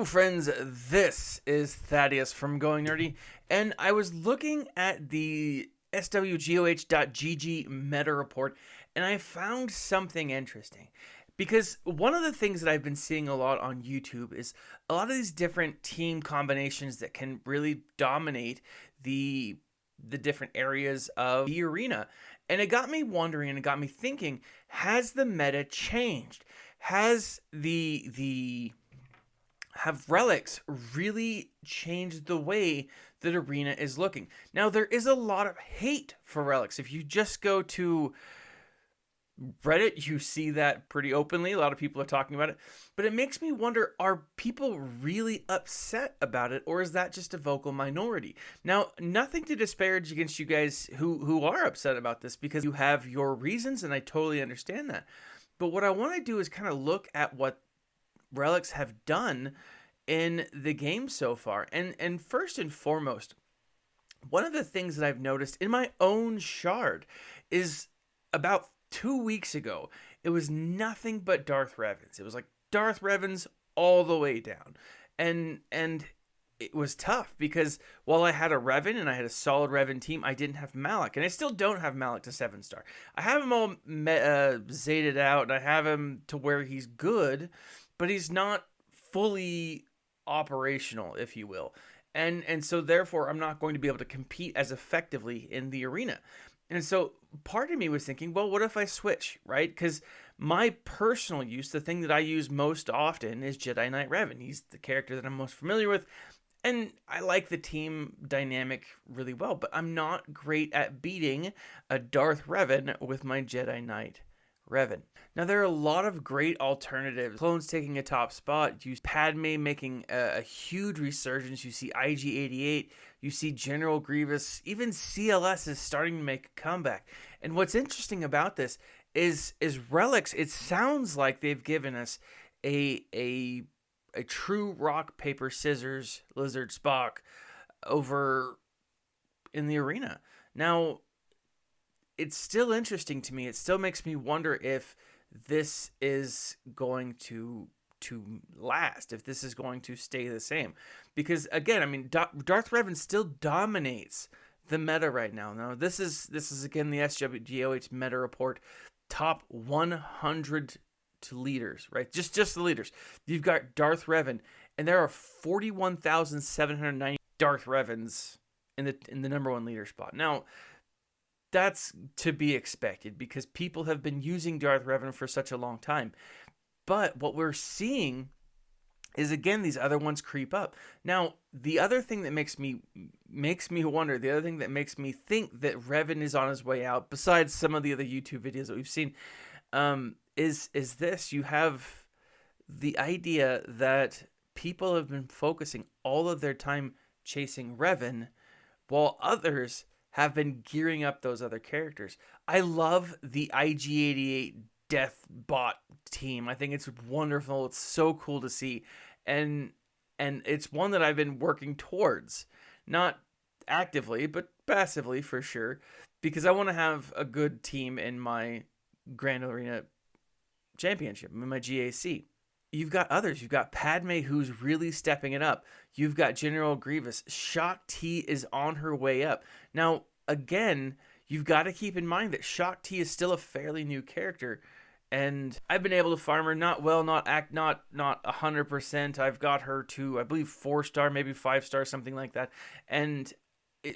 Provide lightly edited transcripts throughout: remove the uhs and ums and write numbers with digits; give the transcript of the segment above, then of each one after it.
Hello friends, this is Thaddeus from Going Nerdy, and I was looking at the SWGOH.GG meta report, and I found something interesting. Because one of the things that I've been seeing a lot on YouTube is a lot of these different team combinations that can really dominate the different areas of the arena. And it got me wondering and it got me thinking, has the meta changed? Has have Relics really changed the way that Arena is looking? Now, there is a lot of hate for Relics. If you just go to Reddit, you see that pretty openly. A lot of people are talking about it. But it makes me wonder, are people really upset about it, or is that just a vocal minority? Now, nothing to disparage against you guys who are upset about this, because you have your reasons, and I totally understand that. But what I want to do is kind of look at what Relics have done in the game so far. And first and foremost, one of the things that I've noticed in my own shard is about 2 weeks ago, it was nothing but Darth Revans. It was like Darth Revans all the way down. And it was tough because while I had a Revan and I had a solid Revan team, I didn't have Malak. And I still don't have Malak to 7-star. I have him all zated out, and I have him to where he's good, but he's not fully operational, if you will. And so therefore, I'm not going to be able to compete as effectively in the arena. And so part of me was thinking, well, what if I switch, right? Because my personal use, the thing that I use most often, is Jedi Knight Revan. He's the character that I'm most familiar with, and I like the team dynamic really well, but I'm not great at beating a Darth Revan with my Jedi Knight Revan. Now, there are a lot of great alternatives. Clones taking a top spot. You see Padme making a huge resurgence. You see IG-88. You see General Grievous. Even CLS is starting to make a comeback. And what's interesting about this is Relics. It sounds like they've given us a true rock, paper, scissors, Lizard, Spock over in the arena. Now, it's still interesting to me. It still makes me wonder if this is going to last, if this is going to stay the same. Because again, I mean, Darth Revan still dominates the meta right now. Now, this is again the SWGOH meta report, top 100 to leaders, right? Just the leaders. You've got Darth Revan, and there are 41,790 Darth Revans in the number one leader spot. Now, that's to be expected because people have been using Darth Revan for such a long time. But what we're seeing is, again, these other ones creep up. Now, the other thing that makes me wonder, the other thing that makes me think that Revan is on his way out, besides some of the other YouTube videos that we've seen, is this. You have the idea that people have been focusing all of their time chasing Revan, while others have been gearing up those other characters. I love the IG-88 Death Bot team. I think it's wonderful. It's so cool to see. And it's one that I've been working towards. Not actively, but passively for sure. Because I want to have a good team in my Grand Arena Championship, in my GAC. You've got others. You've got Padme, who's really stepping it up. You've got General Grievous. Shock T is on her way up. Now, again, you've got to keep in mind that Shock T is still a fairly new character, and I've been able to farm her not 100%. I've got her to, I believe, 4-star, maybe 5-star, something like that, and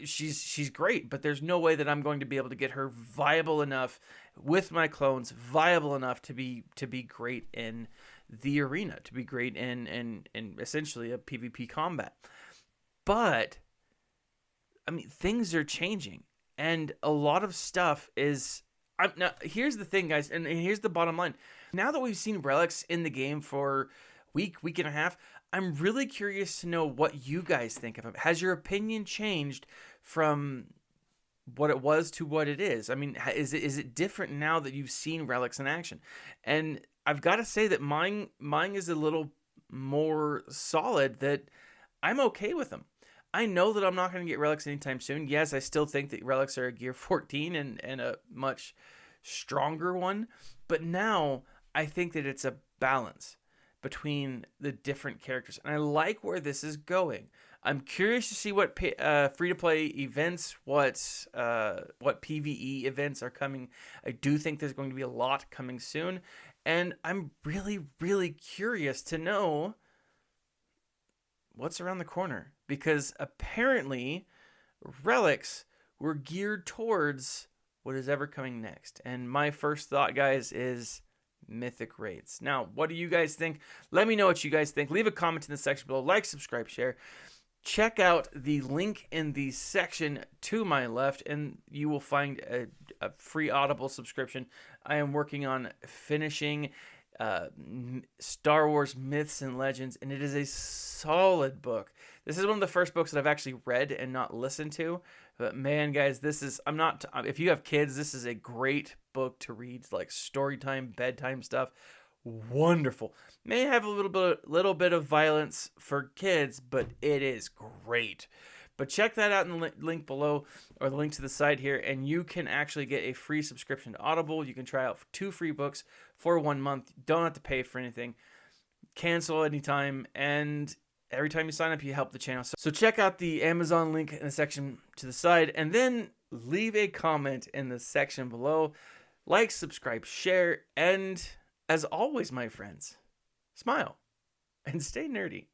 she's great. But there's no way that I'm going to be able to get her viable enough with my clones, viable enough to be great in the arena, to be great in essentially a PvP combat. But I mean, things are changing, and a lot of stuff is. Now, here's the thing, guys, and here's the bottom line. Now that we've seen Relics in the game for week and a half, I'm really curious to know what you guys think of him. Has your opinion changed from what it was to what it is? I mean, is it different now that you've seen Relics in action? And I've got to say that mine is a little more solid, that I'm okay with them. I know that I'm not going to get Relics anytime soon. Yes, I still think that Relics are a Gear 14 and a much stronger one. But now I think that it's a balance. between the different characters, and I like where this is going. I'm curious to see what free-to-play events, what PvE events are coming. I do think there's going to be a lot coming soon, and I'm really, really curious to know what's around the corner, because apparently Relics were geared towards what is ever coming next. And my first thought, guys, is mythic raids. Now, what do you guys think? Let me know what you guys think. Leave a comment in the section below. Like, subscribe, share. Check out the link in the section to my left, and you will find a free Audible subscription. I am working on finishing Star Wars Myths and Legends, and it is a solid book. This is one of the first books that I've actually read and not listened to. But man, guys, this is, if you have kids, this is a great book to read, like story time, bedtime stuff. Wonderful. May have a little bit of violence for kids, but it is great. But check that out in the link below, or the link to the site here, and you can actually get a free subscription to Audible. You can try out 2 free books for 1 month. Don't have to pay for anything. Cancel anytime, and every time you sign up, you help the channel. So check out the Amazon link in the section to the side, and then leave a comment in the section below. Like, subscribe, share, and as always, my friends, smile and stay nerdy.